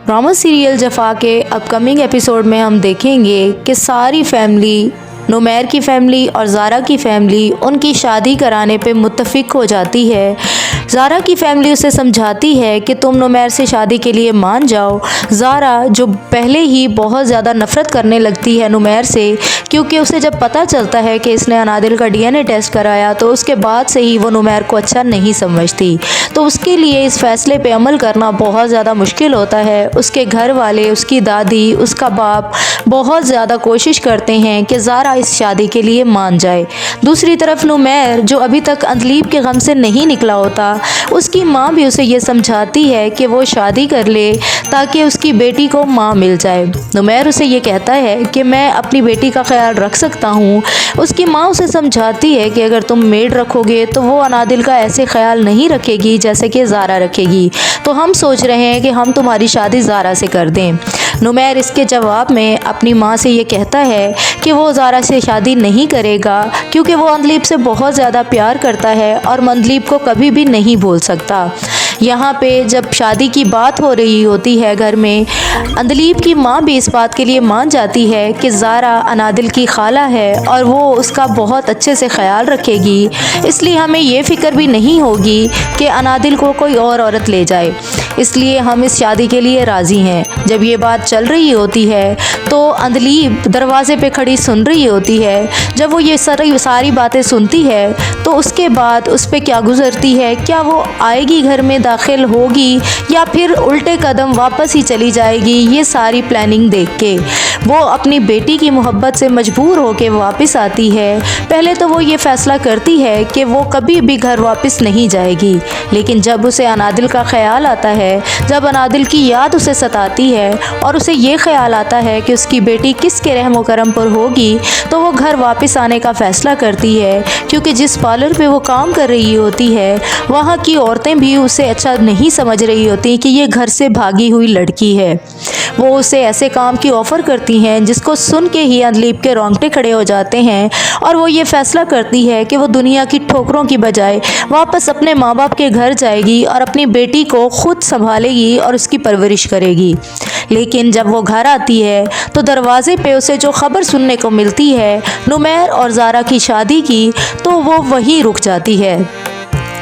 Drama serial जफ़ा के upcoming episode में हम देखेंगे कि सारी फैमिली, नुमैर की फ़ैमिली और ज़ारा की फ़ैमिली उनकी शादी कराने पे मुत्तफ़िक हो जाती है। ज़ारा की फ़ैमिली उसे समझाती है कि तुम नुमैर से शादी के लिए मान जाओ। ज़ारा जो पहले ही बहुत ज़्यादा नफ़रत करने लगती है नुमैर से, क्योंकि उसे जब पता चलता है कि इसने अनादिल का डीएनए टेस्ट कराया तो उसके बाद से ही वो नुमैर को अच्छा नहीं समझती। तो उसके लिए इस फ़ैसले पे अमल करना बहुत ज़्यादा मुश्किल होता है। उसके घर वाले, उसकी दादी, उसका बाप बहुत ज़्यादा कोशिश करते हैं कि ज़ारा इस शादी के लिए मान जाए। दूसरी तरफ नुमैर, जो अभी तक अंदलीब के गम से नहीं निकला होता, उसकी माँ भी उसे ये समझाती है कि वो शादी कर ले ताकि उसकी बेटी को माँ मिल जाए। नुमैर उसे ये कहता है कि मैं अपनी बेटी का ख्याल रख सकता हूँ। उसकी माँ उसे समझाती है कि अगर तुम मेड रखोगे तो वो अनादिल का ऐसे ख्याल नहीं रखेगी जैसे कि ज़ारा रखेगी। तो हम सोच रहे हैं कि हम तुम्हारी शादी ज़ारा से कर दें। नुमैर इसके जवाब में अपनी माँ से ये कहता है कि वो ज़ारा से शादी नहीं करेगा क्योंकि वो अंदलीब से बहुत ज़्यादा प्यार करता है और अंदलीब को कभी भी नहीं भूल सकता। यहाँ पे जब शादी की बात हो रही होती है घर में, अंदलीब की माँ भी इस बात के लिए मान जाती है कि ज़ारा अनादिल की खाला है और वो उसका बहुत अच्छे से ख्याल रखेगी, इसलिए हमें ये फ़िक्र भी नहीं होगी कि अनादिल को कोई और औरत ले जाए, इसलिए हम इस शादी के लिए राज़ी हैं। जब ये बात चल रही होती है तो अंदलीब दरवाज़े पे खड़ी सुन रही होती है। जब वो ये सारी बातें सुनती है तो उसके बाद उस पर क्या गुज़रती है, क्या वो आएगी घर में दाखिल होगी या फिर उल्टे कदम वापस ही चली जाएगी, ये सारी प्लानिंग देख के वो अपनी बेटी की मोहब्बत से मजबूर होकर वापस आती है। पहले तो वो ये फ़ैसला करती है कि वो कभी भी घर वापस नहीं जाएगी, लेकिन जब उसे अनादिल का ख्याल आता है, जब अनादिल की याद उसे सताती है और उसे ये ख्याल आता है कि उसकी बेटी किसके रहम करम पर होगी, तो वो घर वापस आने का फ़ैसला करती है। क्योंकि जिस पार्लर पे वो काम कर रही होती है वहाँ की औरतें भी उसे अच्छा नहीं समझ रही होती कि ये घर से भागी हुई लड़की है। वो उसे ऐसे काम की ऑफ़र करती हैं जिसको सुन के ही अंदलीब के रोंगटे खड़े हो जाते हैं और वो ये फ़ैसला करती है कि वो दुनिया की ठोकरों की बजाय वापस अपने माँ बाप के घर जाएगी और अपनी बेटी को खुद संभालेगी और उसकी परवरिश करेगी। लेकिन जब वो घर आती है तो दरवाज़े पे उसे जो ख़बर सुनने को मिलती है नुमैर और ज़ारा की शादी की, तो वो वहीं रुक जाती है।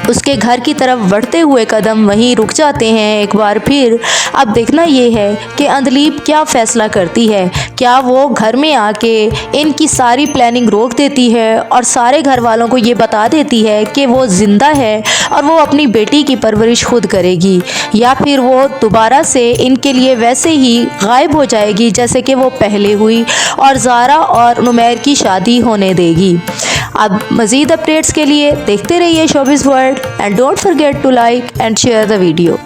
उसके घर की तरफ बढ़ते हुए कदम वहीं रुक जाते हैं एक बार फिर। अब देखना ये है कि अंदलीब क्या फ़ैसला करती है। क्या वो घर में आके इनकी सारी प्लानिंग रोक देती है और सारे घर वालों को ये बता देती है कि वो ज़िंदा है और वो अपनी बेटी की परवरिश खुद करेगी, या फिर वो दोबारा से इनके लिए वैसे ही गायब हो जाएगी जैसे कि वो पहले हुई और ज़ारा और नुमैर की शादी होने देगी। अब मज़ीद अपडेट्स के लिए देखते रहिए showbiz world and don't forget to like and share the video.